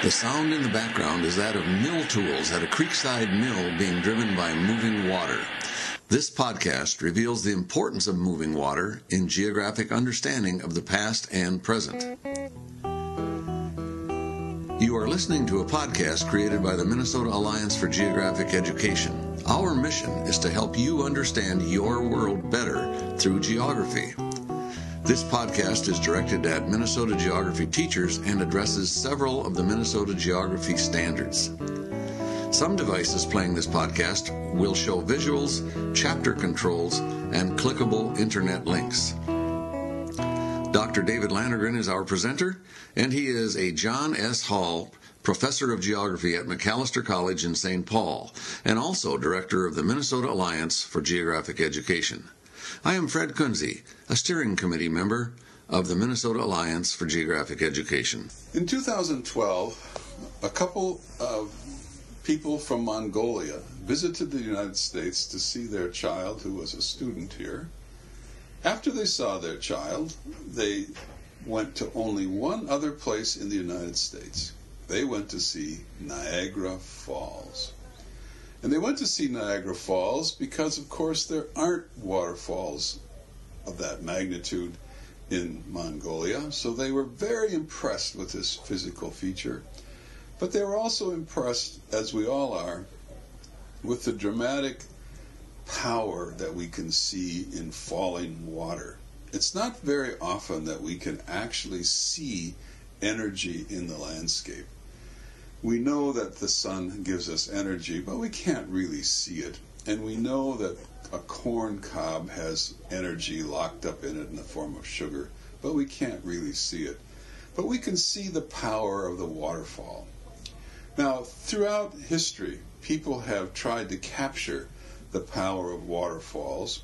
The sound in the background is that of mill tools at a creekside mill being driven by moving water. This podcast reveals the importance of moving water in geographic understanding of the past and present. You are listening to a podcast created by the Minnesota Alliance for Geographic Education. Our mission is to help you understand your world better through geography. This podcast is directed at Minnesota geography teachers and addresses several of the Minnesota geography standards. Some devices playing this podcast will show visuals, chapter controls, and clickable internet links. Dr. David Lannergan is our presenter, and he is a John S. Hall Professor of Geography at Macalester College in St. Paul, and also Director of the Minnesota Alliance for Geographic Education. I am Fred Kunze, a steering committee member of the Minnesota Alliance for Geographic Education. In 2012, a couple of people from Mongolia visited the United States to see their child who was a student here. After they saw their child, they went to only one other place in the United States. They went to see Niagara Falls. And they went to see Niagara Falls because, of course, there aren't waterfalls of that magnitude in Mongolia. So they were very impressed with this physical feature. But they were also impressed, as we all are, with the dramatic power that we can see in falling water. It's not very often that we can actually see energy in the landscape. We know that the sun gives us energy, but we can't really see it. And we know that a corn cob has energy locked up in it in the form of sugar, but we can't really see it. But we can see the power of the waterfall. Now, throughout history, people have tried to capture the power of waterfalls,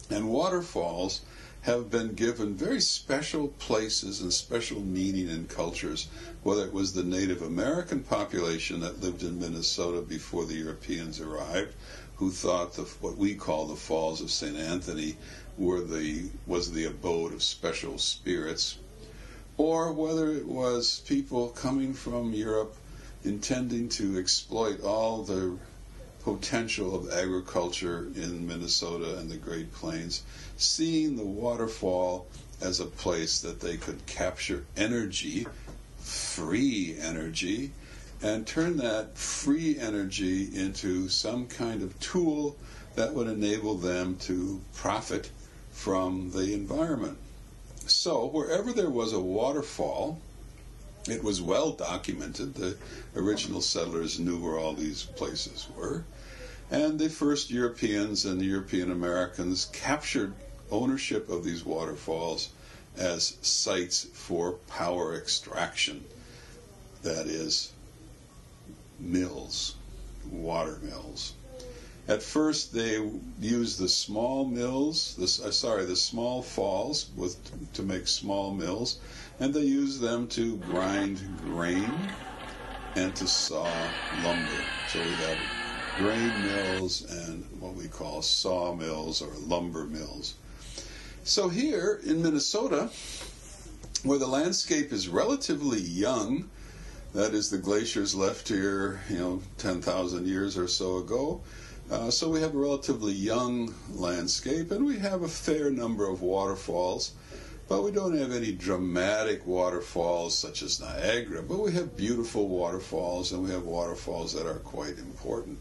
and waterfalls have been given very special places and special meaning in cultures, whether it was the Native American population that lived in Minnesota before the Europeans arrived, who thought what we call the Falls of St. Anthony was the abode of special spirits, or whether it was people coming from Europe intending to exploit all the potential of agriculture in Minnesota and the Great Plains, seeing the waterfall as a place that they could capture energy, free energy, and turn that free energy into some kind of tool that would enable them to profit from the environment. So wherever there was a waterfall, it was well documented. The original settlers knew where all these places were. And the first Europeans and European Americans captured ownership of these waterfalls as sites for power extraction. That is, mills, water mills. At first they used the small mills, the small falls to make small mills, and they used them to grind grain and to saw lumber. So we have grain mills and what we call saw mills or lumber mills. So here in Minnesota, where the landscape is relatively young, that is, the glaciers left here, 10,000 years or so ago, so we have a relatively young landscape, and we have a fair number of waterfalls, but we don't have any dramatic waterfalls such as Niagara, but we have beautiful waterfalls, and we have waterfalls that are quite important.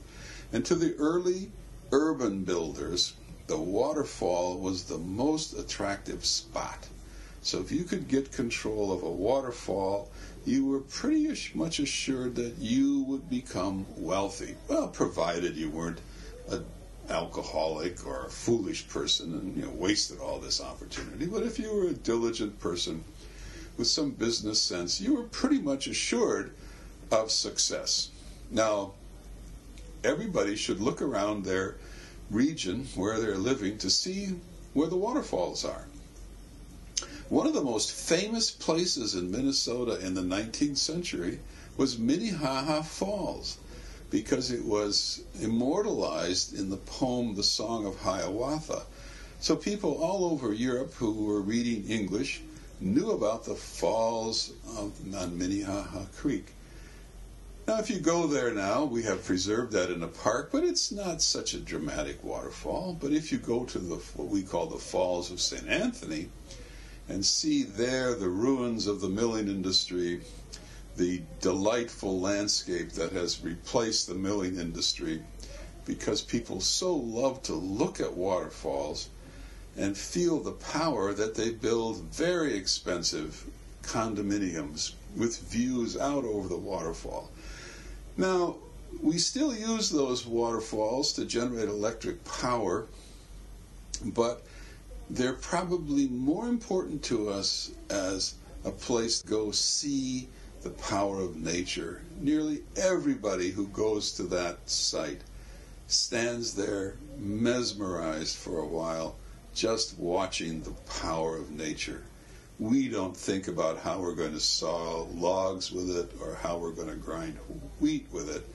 And to the early urban builders, the waterfall was the most attractive spot. So if you could get control of a waterfall, you were pretty much assured that you would become wealthy. Well, provided you weren't an alcoholic or a foolish person and wasted all this opportunity. But if you were a diligent person with some business sense, you were pretty much assured of success. Now, everybody should look around their region where they're living to see where the waterfalls are. One of the most famous places in Minnesota in the 19th century was Minnehaha Falls, because it was immortalized in the poem The Song of Hiawatha. So people all over Europe who were reading English knew about the falls on Minnehaha Creek. Now, if you go there now, we have preserved that in a park, but it's not such a dramatic waterfall. But if you go to what we call the Falls of St. Anthony and see there the ruins of the milling industry, the delightful landscape that has replaced the milling industry, because people so love to look at waterfalls and feel the power that they build very expensive condominiums with views out over the waterfall. Now, we still use those waterfalls to generate electric power, but they're probably more important to us as a place to go see the power of nature. Nearly everybody who goes to that site stands there mesmerized for a while, just watching the power of nature. We don't think about how we're going to saw logs with it or how we're going to grind wheat with it,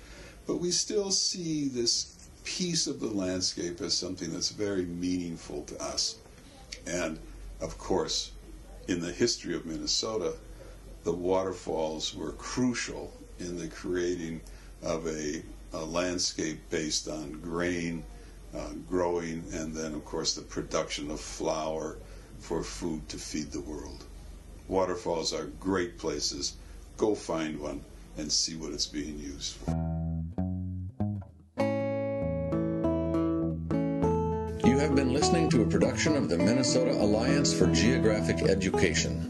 but we still see this piece of the landscape as something that's very meaningful to us. And, of course, in the history of Minnesota, the waterfalls were crucial in the creating of a landscape based on grain growing, and then, of course, the production of flour for food to feed the world. Waterfalls are great places. Go find one and see what it's being used for. You have been listening to a production of the Minnesota Alliance for Geographic Education.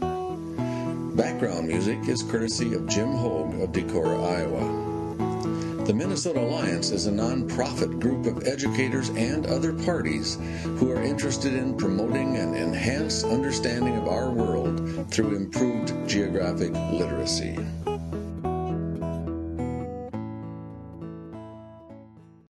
Background music is courtesy of Jim Hogue of Decorah, Iowa. The Minnesota Alliance is a non-profit group of educators and other parties who are interested in promoting an enhanced understanding of our world through improved geographic literacy.